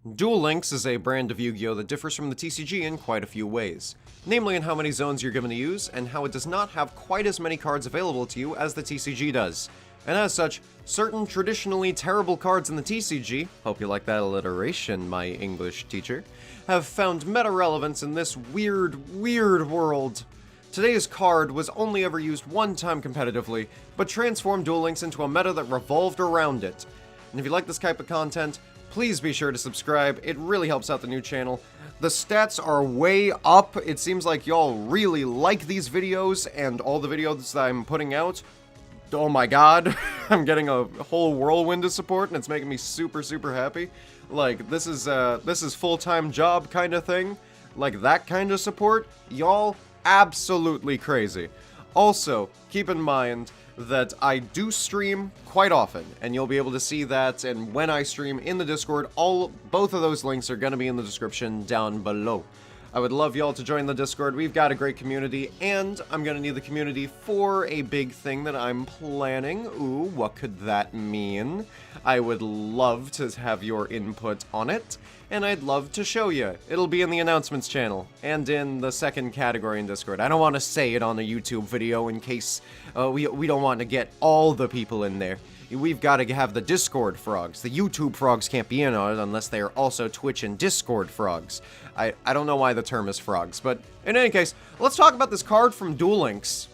Duel Links is a brand of Yu-Gi-Oh! That differs from the TCG in quite a few ways, namely in how many zones you're given to use, and how it does not have quite as many cards available to you as the TCG does. And as such, certain traditionally terrible cards in the TCG, hope you like that alliteration, my English teacher, have found meta-relevance in this weird world. Today's card was only ever used one time competitively, but transformed Duel Links into a meta that revolved around it. And if you like this type of content, please be sure to subscribe, it really helps out the new channel. The stats are way up, it seems like y'all really like these videos, and all the videos that I'm putting out, oh my god, I'm getting a whole whirlwind of support, and it's making me super happy. Like, this is full-time job kind of thing, like that kind of support, y'all absolutely crazy. Also, keep in mind that I do stream quite often, and you'll be able to see that, and when I stream in the Discord, both of those links are going to be in the description down below. I would love y'all to join the Discord. We've got a great community, and I'm going to need the community for a big thing that I'm planning. Ooh, what could that mean? I would love to have your input on it, and I'd love to show you. It'll be in the announcements channel, and in the second category in Discord. I don't want to say it on a YouTube video in case we don't want to get all the people in there. We've got to have the Discord frogs. The YouTube frogs can't be in on it unless they are also Twitch and Discord frogs. I don't know why the term is frogs, but in any case, let's talk about this card from Duel Links.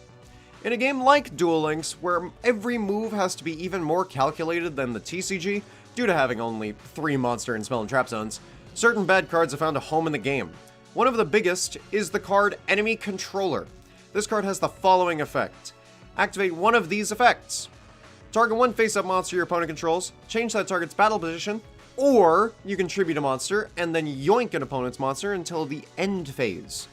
In a game like Duel Links, where every move has to be even more calculated than the TCG, due to having only 3 monster and spell and trap zones, certain bad cards have found a home in the game. One of the biggest is the card Enemy Controller. This card has the following effect. Activate one of these effects. Target one face-up monster your opponent controls, change that target's battle position, or you can tribute a monster and then yoink an opponent's monster until the end phase.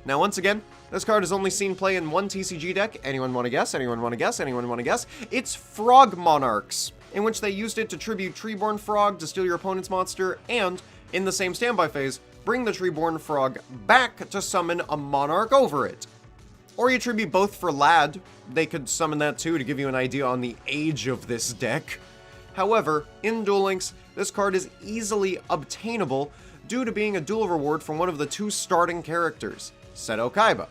Now once again, this card is only seen play in one TCG deck. Anyone want to guess? Anyone want to guess? Anyone want to guess? It's Frog Monarchs, in which they used it to tribute Treeborn Frog to steal your opponent's monster, and, in the same standby phase, bring the Treeborn Frog back to summon a Monarch over it. Or you tribute both for Lad. They could summon that too to give you an idea on the age of this deck. However, in Duel Links, this card is easily obtainable due to being a duel reward from one of the 2 starting characters, Seto Kaiba.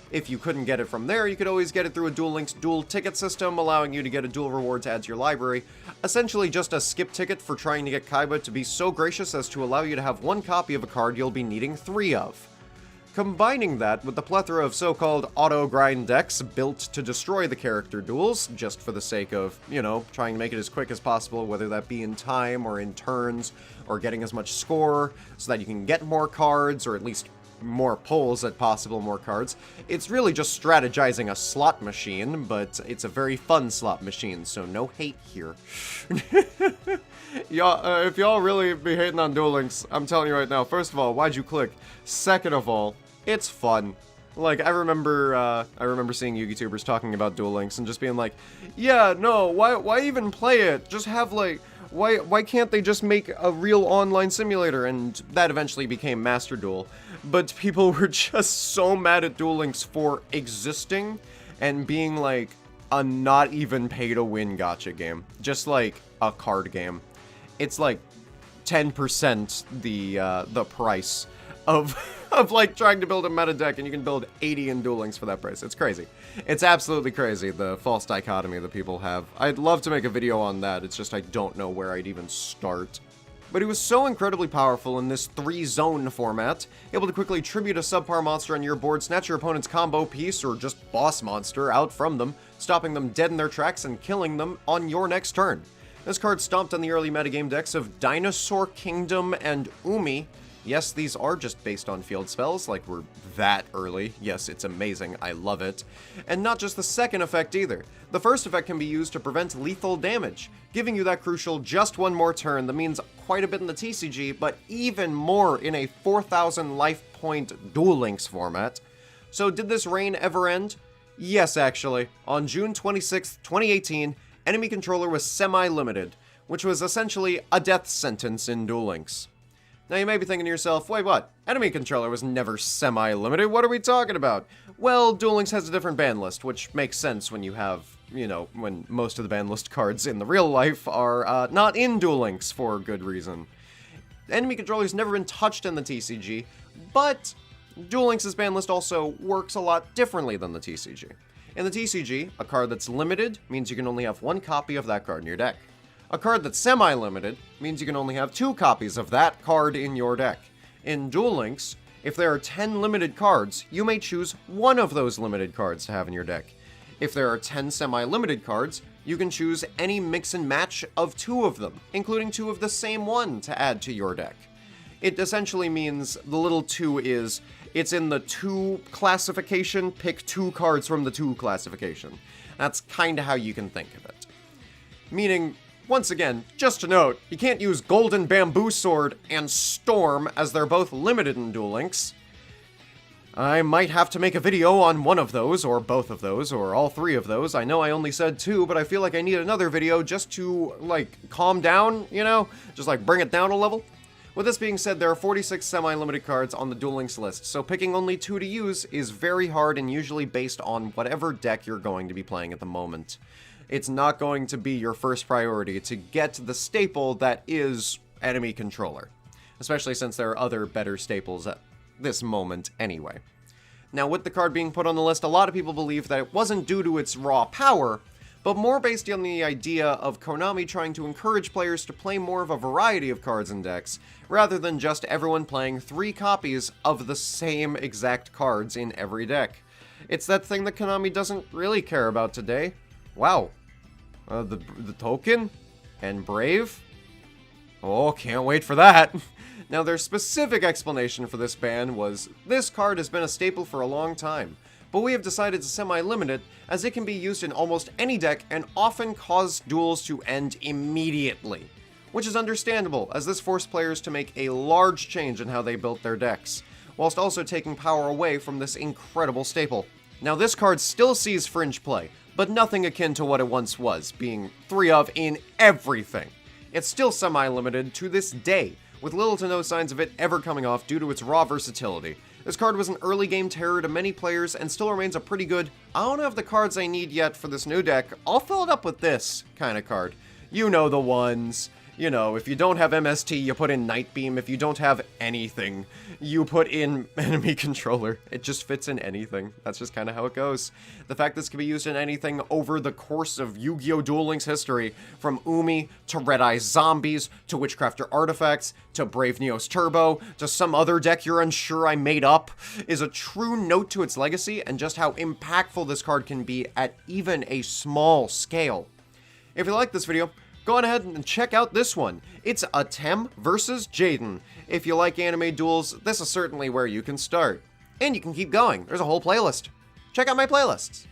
If you couldn't get it from there, you could always get it through a Duel Links duel ticket system, allowing you to get a duel reward to add to your library. Essentially just a skip ticket for trying to get Kaiba to be so gracious as to allow you to have 1 copy of a card you'll be needing 3 of. Combining that with the plethora of so-called auto-grind decks built to destroy the character duels, just for the sake of, you know, trying to make it as quick as possible, whether that be in time or in turns, or getting as much score so that you can get more cards, or at least more pulls at possible more cards. It's really just strategizing a slot machine, but it's a very fun slot machine, so no hate here. Y'all, if y'all really be hating on Duel Links, I'm telling you right now, first of all, why'd you click? Second of all, it's fun. Like, I remember seeing YouTubers talking about Duel Links and just being like, yeah, no, why even play it? Just have, like, why can't they just make a real online simulator? And that eventually became Master Duel. But people were just so mad at Duel Links for existing and being, like, a not even pay-to-win gacha game. Just, like, a card game. It's, like, 10% the price of like trying to build a meta deck, and you can build 80 in Duel Links for that price. It's crazy. It's absolutely crazy, the false dichotomy that people have. I'd love to make a video on that, it's just I don't know where I'd even start. But he was so incredibly powerful in this 3-zone format, able to quickly tribute a subpar monster on your board, snatch your opponent's combo piece or just boss monster out from them, stopping them dead in their tracks and killing them on your next turn. This card stomped on the early metagame decks of Dinosaur Kingdom and Umi. Yes, these are just based on field spells, like we're that early. Yes, it's amazing, I love it. And not just the second effect either. The first effect can be used to prevent lethal damage, giving you that crucial just 1 more turn that means quite a bit in the TCG, but even more in a 4,000 life point Duel Links format. So did this reign ever end? Yes, actually. On June 26th, 2018, Enemy Controller was semi-limited, which was essentially a death sentence in Duel Links. Now you may be thinking to yourself, wait, what? Enemy Controller was never semi-limited, what are we talking about? Well, Duel Links has a different ban list, which makes sense when you have, you know, when most of the ban list cards in the real life are not in Duel Links for good reason. enemy controller's never been touched in the TCG, but Duel Links' ban list also works a lot differently than the TCG. In the TCG, a card that's limited means you can only have one copy of that card in your deck. A card that's semi-limited means you can only have 2 copies of that card in your deck. In Duel Links, if there are 10 limited cards, you may choose one of those limited cards to have in your deck. If there are 10 semi-limited cards, you can choose any mix and match of 2 of them, including 2 of the same one to add to your deck. It essentially means the little 2 is, it's in the 2 classification, pick 2 cards from the 2 classification. That's kinda how you can think of it. Meaning, once again, just to note, you can't use Golden Bamboo Sword and Storm as they're both limited in Duel Links. I might have to make a video on one of those, or both of those, or all 3 of those. I know I only said 2, but I feel like I need another video just to, like, calm down, you know? Just, like, bring it down a level. With this being said, there are 46 semi-limited cards on the Duel Links list, so picking only 2 to use is very hard and usually based on whatever deck you're going to be playing at the moment. It's not going to be your first priority to get the staple that is enemy controller, especially since there are other better staples at this moment anyway. Now, with the card being put on the list, a lot of people believe that it wasn't due to its raw power, but more based on the idea of Konami trying to encourage players to play more of a variety of cards and decks, rather than just everyone playing 3 copies of the same exact cards in every deck. It's that thing that Konami doesn't really care about today. Wow. The token? And Brave? Oh, can't wait for that! Now, their specific explanation for this ban was, this card has been a staple for a long time, but we have decided to semi-limit it as it can be used in almost any deck and often cause duels to end immediately. Which is understandable, as this forced players to make a large change in how they built their decks, whilst also taking power away from this incredible staple. Now, this card still sees fringe play, but nothing akin to what it once was, being 3 of in everything. It's still semi-limited to this day, with little to no signs of it ever coming off due to its raw versatility. This card was an early game terror to many players and still remains a pretty good, I don't have the cards I need yet for this new deck, I'll fill it up with this kind of card. You know the ones. You know, if you don't have MST, you put in Night Beam. If you don't have anything, you put in enemy controller. It just fits in anything. That's just kind of how it goes. The fact this can be used in anything over the course of Yu-Gi-Oh! Duel Links history, from Umi, to Red Eye Zombies, to Witchcrafter Artifacts, to Brave Neos Turbo, to some other deck you're unsure I made up, is a true note to its legacy and just how impactful this card can be at even a small scale. If you like this video, go on ahead and check out this one. It's Atem versus Jaden. If you like anime duels, this is certainly where you can start. And you can keep going. There's a whole playlist. Check out my playlists.